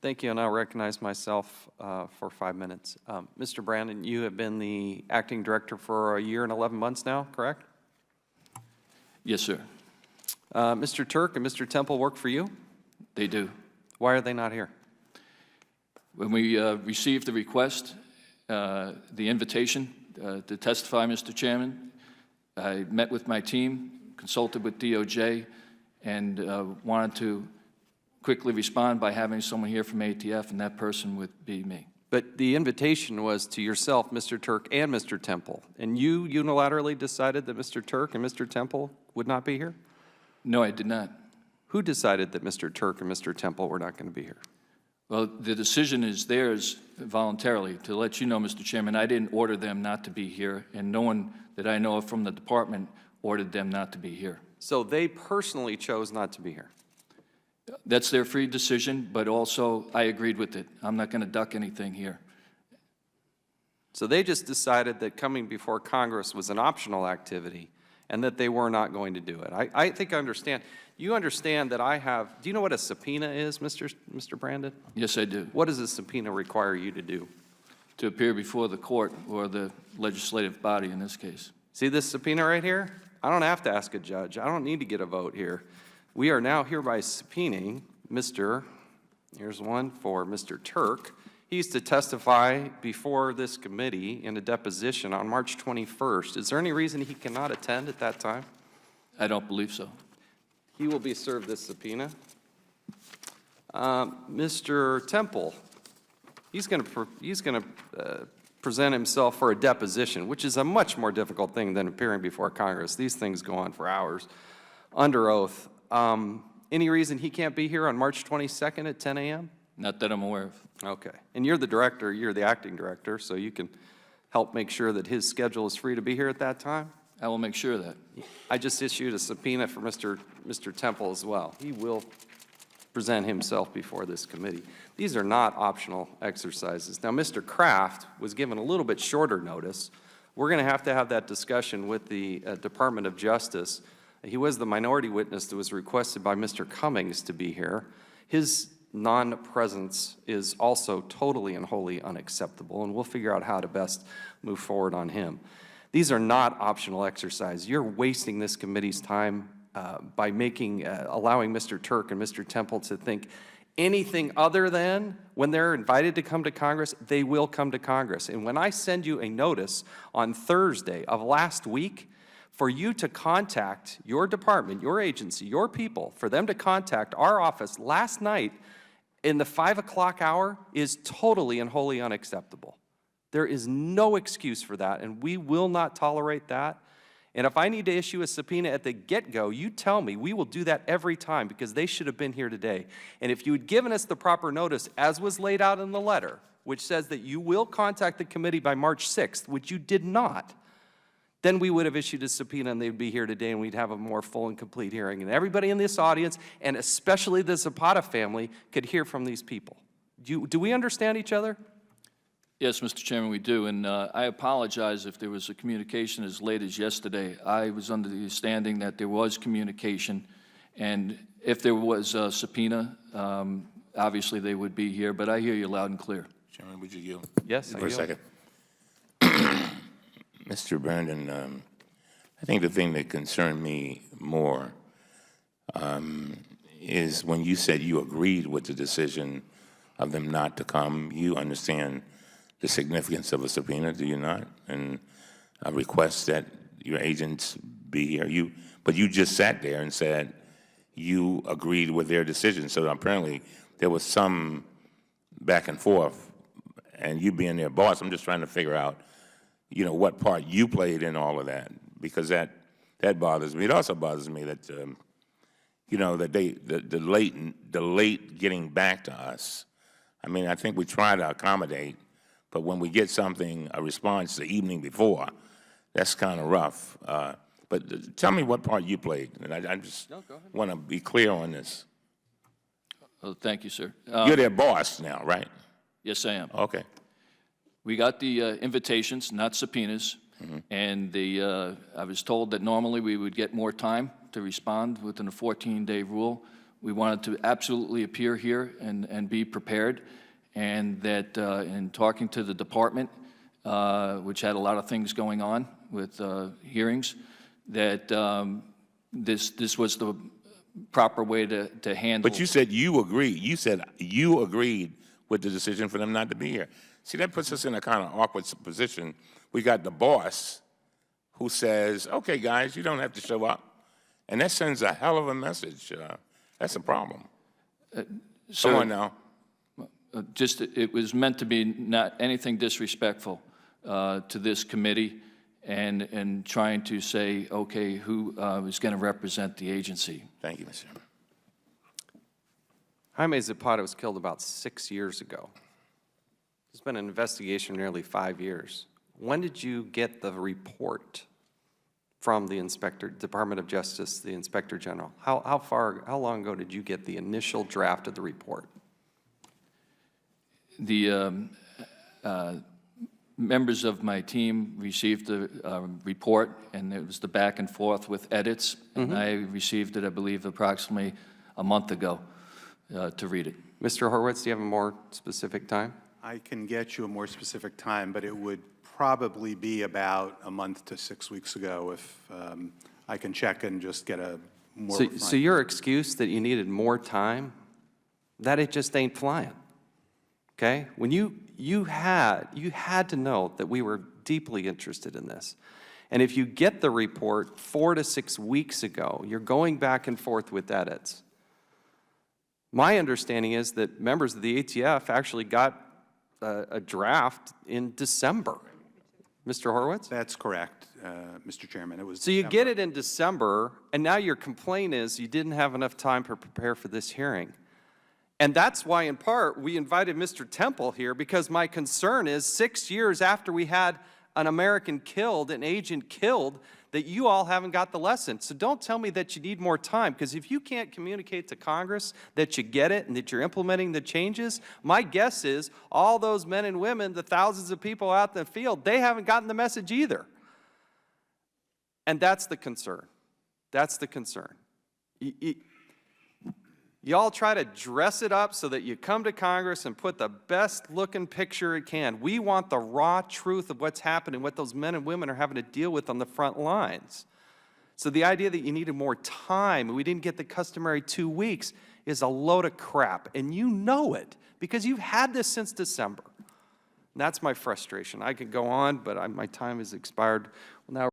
Thank you, and I'll recognize myself for 5 minutes. Mr. Brandon, you have been the acting director for a year and 11 months now, correct? Yes, sir. Mr. Turk and Mr. Temple work for you? They do. Why are they not here? When we received the request, the invitation to testify, Mr. Chairman, I met with my team, consulted with DOJ, and wanted to quickly respond by having someone here from ATF, and that person would be me. But the invitation was to yourself, Mr. Turk, and Mr. Temple, and you unilaterally decided that Mr. Turk and Mr. Temple would not be here? No, I did not. Who decided that Mr. Turk and Mr. Temple were not going to be here? Well, the decision is theirs voluntarily. To let you know, Mr. Chairman, I didn't order them not to be here, and no one that I know of from the department ordered them not to be here. So they personally chose not to be here? That's their free decision, but also I agreed with it. I'm not going to duck anything here. So they just decided that coming before Congress was an optional activity and that they were not going to do it. I think I understand. You understand that I have, do you know what a subpoena is, Mr. Brandon? Yes, I do. What does a subpoena require you to do? To appear before the court or the legislative body in this case. See this subpoena right here? I don't have to ask a judge. I don't need to get a vote here. We are now hereby subpoenaing here's one for Mr. Turk. He's to testify before this committee in a deposition on March 21st. Is there any reason he cannot attend at that time? I don't believe so. He will be served this subpoena. Mr. Temple, he's going to present himself for a deposition, which is a much more difficult thing than appearing before Congress. These things go on for hours under oath. Any reason he can't be here on March 22nd at 10 a.m.? Not that I'm aware of. Okay. And you're the director, you're the acting director, so you can help make sure that his schedule is free to be here at that time? I will make sure of that. I just issued a subpoena for Mr. Temple as well. He will present himself before this committee. These are not optional exercises. Now, Mr. Kraft was given a little bit shorter notice. We're going to have that discussion with the Department of Justice. He was the minority witness that was requested by Mr. Cummings to be here. His non-presence is also totally and wholly unacceptable, and we'll figure out how to best move forward on him. These are not optional exercises. You're wasting this committee's time by allowing Mr. Turk and Mr. Temple to think anything other than when they're invited to come to Congress, they will come to Congress. And when I send you a notice on Thursday of last week for you to contact your department, your agency, your people, for them to contact our office last night in the 5 o'clock hour is totally and wholly unacceptable. There is no excuse for that, and we will not tolerate that. And if I need to issue a subpoena at the get-go, you tell me. We will do that every time because they should have been here today. And if you had given us the proper notice, as was laid out in the letter, which says that you will contact the committee by March 6th, which you did not, then we would have issued a subpoena and they'd be here today and we'd have a more full and complete hearing. And everybody in this audience, and especially the Zapata family, could hear from these people. Do we understand each other? Yes, Mr. Chairman, we do, and I apologize if there was a communication as late as yesterday. I was under the understanding that there was communication, and if there was a subpoena, obviously they would be here, but I hear you loud and clear. Chairman, would you yield? Yes, For a second. Mr. Brandon, I think the thing that concerned me more is when you said you agreed with the decision of them not to come. You understand the significance of a subpoena, do you not? And a request that your agents be here. But you just sat there and said you agreed with their decision. So apparently there was some back and forth, and you being their boss, I'm just trying to figure out, you know, what part you played in all of that, because that bothers me. It also bothers me that, you know, that the late getting back to us. I mean, I think we try to accommodate, but when we get something, a response the evening before, that's kind of rough. But tell me what part you played, and I just want to be clear on this. Oh, thank you, sir. You're their boss now, right? Yes, I am. Okay. We got the invitations, not subpoenas, and I was told that normally we would get more time to respond within a 14-day rule. We wanted to absolutely appear here and be prepared, and that in talking to the department, which had a lot of things going on with hearings, that this was the proper way to handle. But you said you agreed. You said you agreed with the decision for them not to be here. See, that puts us in a kind of awkward position. We got the boss who says, okay, guys, you don't have to show up. And that sends a hell of a message. That's a problem. So, Come on now. just, it was meant to be not anything disrespectful to this committee, and trying to say, okay, who is going to represent the agency. Thank you, Mr. Chairman. Jaime Zapata was killed about 6 years ago. There's been an investigation nearly 5 years. When did you get the report from the Department of Justice, the Inspector General? How long ago did you get the initial draft of the report? The members of my team received the report, and it was the back and forth with edits, and I received it, I believe, approximately a month ago to read it. Mr. Horwitz, do you have a more specific time? I can get you a more specific time, but it would probably be about a month to 6 weeks ago if I can check and just get a more refined. So your excuse that you needed more time, that it just ain't flying, okay? When you had to know that we were deeply interested in this. And if you get the report 4 to 6 weeks ago, you're going back and forth with edits. My understanding is that members of the ATF actually got a draft in December. Mr. Horwitz? That's correct, Mr. Chairman. It was So you December. get it in December, and now your complaint is you didn't have enough time to prepare for this hearing. And that's why, in part, we invited Mr. Temple here, because my concern is 6 years after we had an American killed, an agent killed, that you all haven't got the lesson. So don't tell me that you need more time, because if you can't communicate to Congress that you get it and that you're implementing the changes, my guess is all those men and women, the thousands of people out in the field, they haven't gotten the message either. And that's the concern. That's the concern. You all try to dress it up so that you come to Congress and put the best looking picture it can. We want the raw truth of what's happening, what those men and women are having to deal with on the front lines. So the idea that you needed more time and we didn't get the customary 2 weeks is a load of crap. And you know it because you've had this since December. And that's my frustration. I could go on, but my time has expired. Well, now